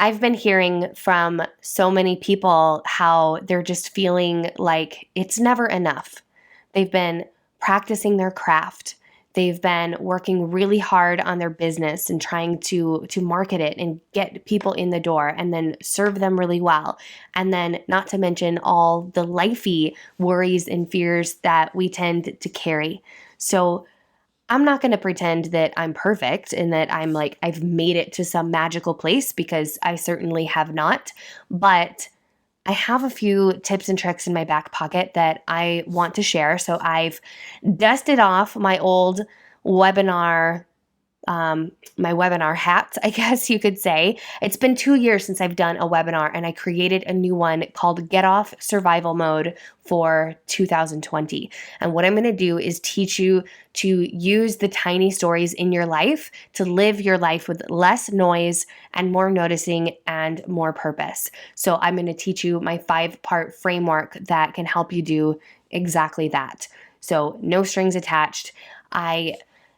I've been hearing from so many people how they're just feeling like it's never enough. They've been practicing their craft. They've been working really hard on their business and trying to market it and get people in the door and then serve them really well. And then not to mention all the lifey worries and fears that we tend to carry. So I'm not going to pretend that I'm perfect and that I'm like, I've made it to some magical place, because I certainly have not. But I have a few tips and tricks in my back pocket that I want to share. So I've dusted off my old webinar, my webinar hat, I guess you could say. It's been 2 years since I've done a webinar, and I created a new one called Get Off Survival Mode for 2020. And what I'm going to do is teach you to use the tiny stories in your life to live your life with less noise and more noticing and more purpose. So I'm going to teach you my 5-part framework that can help you do exactly that. So no strings attached. I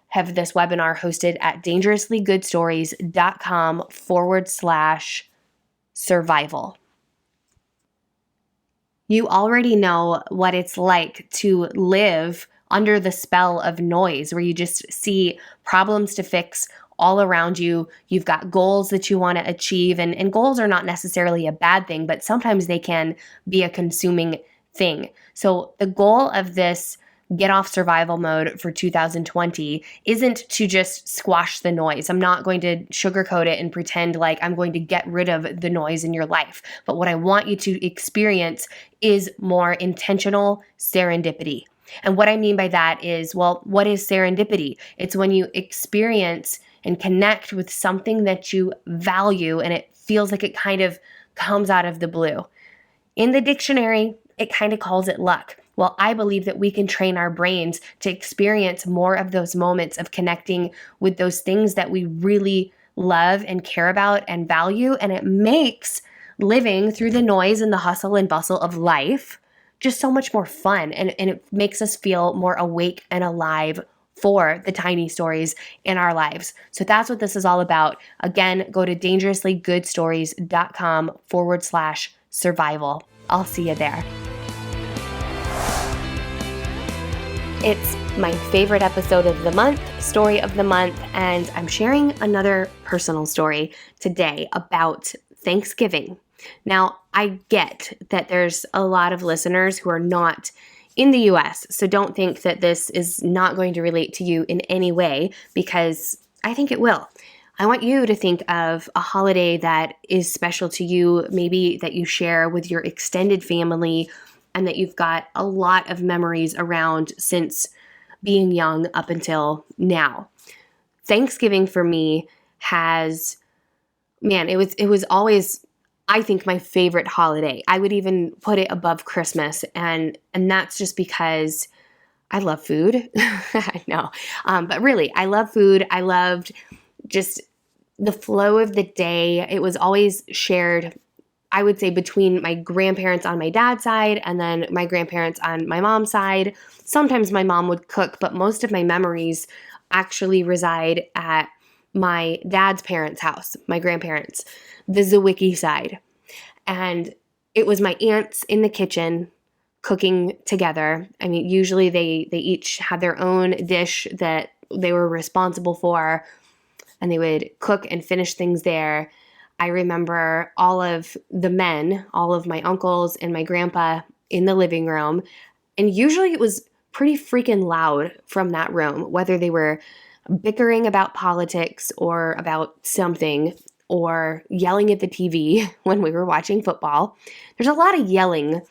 have this webinar hosted at dangerouslygoodstories.com/survival. You already know what it's like to live under the spell of noise, where you just see problems to fix all around you. You've got goals that you want to achieve, and goals are not necessarily a bad thing, but sometimes they can be a consuming thing. So the goal of this Get Off Survival Mode for 2020 isn't to just squash the noise. I'm not going to sugarcoat it and pretend like I'm going to get rid of the noise in your life. But what I want you to experience is more intentional serendipity. And what I mean by that is, well, what is serendipity? It's when you experience and connect with something that you value and it feels like it kind of comes out of the blue. In the dictionary, it kind of calls it luck. Well, I believe that we can train our brains to experience more of those moments of connecting with those things that we really love and care about and value. And it makes living through the noise and the hustle and bustle of life just so much more fun. And it makes us feel more awake and alive for the tiny stories in our lives. So that's what this is all about. Again, go to dangerouslygoodstories.com/survival. I'll see you there. It's my favorite episode of the month, story of the month, and I'm sharing another personal story today about Thanksgiving. Now, I get that there's a lot of listeners who are not in the US, so don't think that this is not going to relate to you in any way, because I think it will. I want you to think of a holiday that is special to you, maybe that you share with your extended family, and that you've got a lot of memories around since being young up until now. Thanksgiving for me it was always, I think, my favorite holiday. I would even put it above Christmas, and that's just because I love food. I know, but really, I love food. I loved just the flow of the day. It was always shared, I would say, between my grandparents on my dad's side and then my grandparents on my mom's side. Sometimes my mom would cook, but most of my memories actually reside at my dad's parents' house, my grandparents, the Zwicky side. And it was my aunts in the kitchen cooking together. I mean, usually they each had their own dish that they were responsible for, and they would cook and finish things there. I remember all of the men, all of my uncles and my grandpa in the living room. And usually it was pretty freaking loud from that room, whether they were bickering about politics or about something, or yelling at the TV when we were watching football. There's a lot of yelling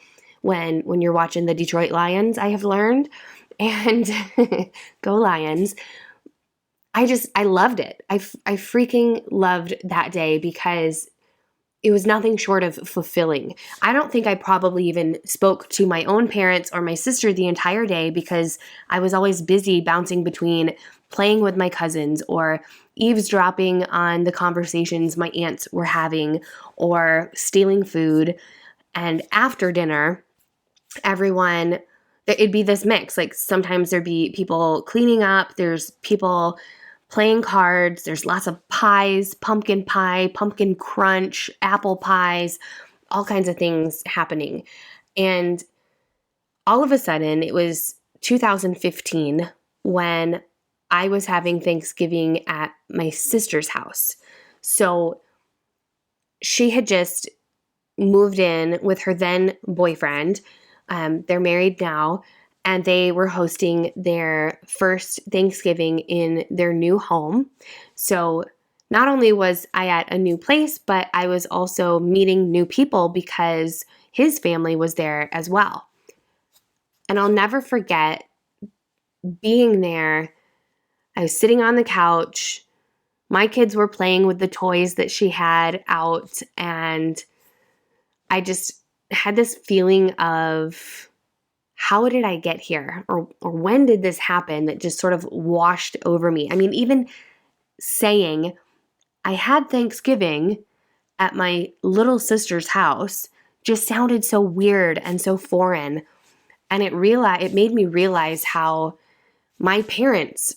when you're watching the Detroit Lions, I have learned. And go Lions. I loved it. I freaking loved that day because it was nothing short of fulfilling. I don't think I probably even spoke to my own parents or my sister the entire day, because I was always busy bouncing between playing with my cousins or eavesdropping on the conversations my aunts were having or stealing food. And after dinner, it'd be this mix. Like sometimes there'd be people cleaning up. There's people playing cards. There's lots of pies, pumpkin pie, pumpkin crunch, apple pies, all kinds of things happening. And all of a sudden, it was 2015 when I was having Thanksgiving at my sister's house. So she had just moved in with her then boyfriend. They're married now, and they were hosting their first Thanksgiving in their new home. So not only was I at a new place, but I was also meeting new people because his family was there as well. And I'll never forget being there. I was sitting on the couch. My kids were playing with the toys that she had out, and I just had this feeling of, how did I get here? Or when did this happen, that just sort of washed over me? I mean, even saying I had Thanksgiving at my little sister's house just sounded so weird and so foreign. And it made me realize how my parents,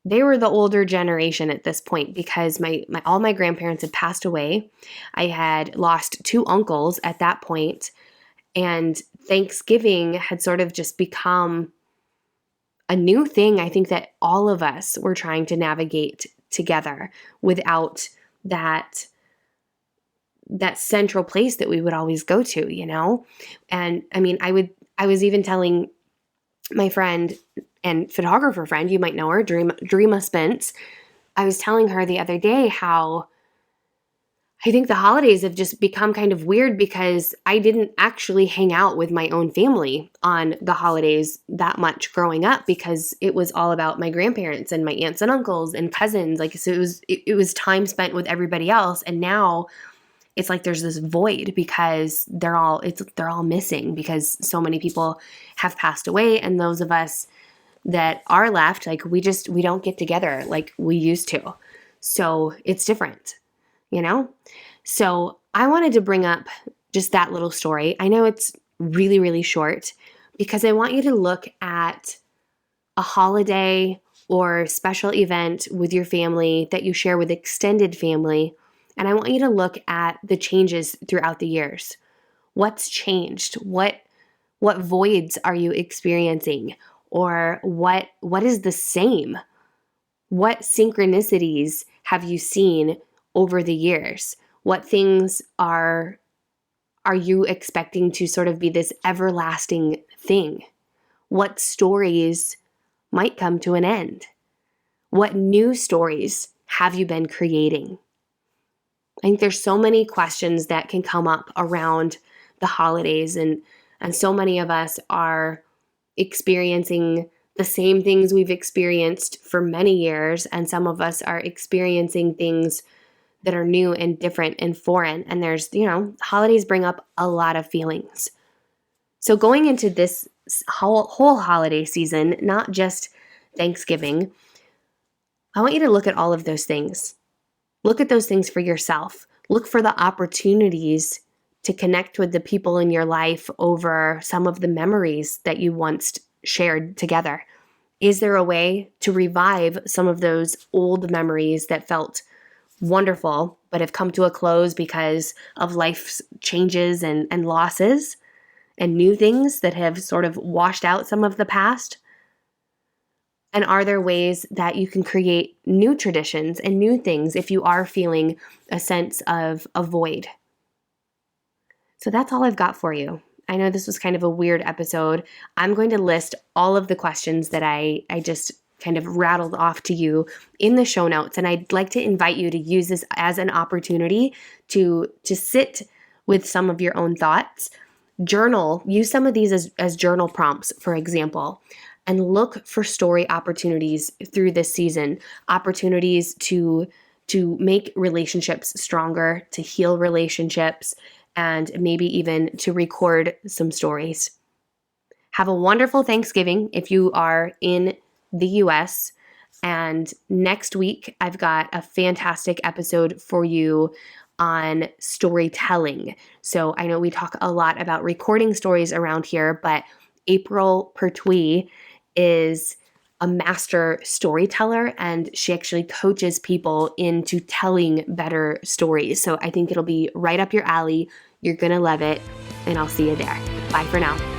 they were the older generation at this point, because all my grandparents had passed away. I had lost 2 uncles at that point, and Thanksgiving had sort of just become a new thing. I think that all of us were trying to navigate together without that central place that we would always go to, you know? And I mean, I was even telling my friend and photographer friend, you might know her, Dreama Spence. I was telling her the other day how I think the holidays have just become kind of weird, because I didn't actually hang out with my own family on the holidays that much growing up, because it was all about my grandparents and my aunts and uncles and cousins. Like, so it was time spent with everybody else. And now it's like there's this void, because they're all missing, because so many people have passed away, and those of us that are left, like, we don't get together like we used to. So it's different, you know? So I wanted to bring up just that little story. I know it's really, really short, because I want you to look at a holiday or special event with your family that you share with extended family. And I want you to look at the changes throughout the years. What's changed? What voids are you experiencing? Or what is the same? What synchronicities have you seen over the years? What things are you expecting to sort of be this everlasting thing? What stories might come to an end? What new stories have you been creating? I think there's so many questions that can come up around the holidays, and so many of us are experiencing the same things we've experienced for many years, and some of us are experiencing things that are new and different and foreign. And there's, holidays bring up a lot of feelings. So going into this whole holiday season, not just Thanksgiving, I want you to look at all of those things. Look at those things for yourself. Look for the opportunities to connect with the people in your life over some of the memories that you once shared together. Is there a way to revive some of those old memories that felt wonderful but have come to a close because of life's changes and losses, and new things that have sort of washed out some of the past? And are there ways that you can create new traditions and new things if you are feeling a sense of a void? So that's all I've got for you. I know this was kind of a weird episode. I'm going to list all of the questions that I just kind of rattled off to you in the show notes. And I'd like to invite you to use this as an opportunity to sit with some of your own thoughts. Journal, use some of these as journal prompts, for example, and look for story opportunities through this season, opportunities to make relationships stronger, to heal relationships, and maybe even to record some stories. Have a wonderful Thanksgiving if you are in the US. And next week, I've got a fantastic episode for you on storytelling. So I know we talk a lot about recording stories around here, but April Pertwee is a master storyteller, and she actually coaches people into telling better stories. So I think it'll be right up your alley. You're going to love it, and I'll see you there. Bye for now.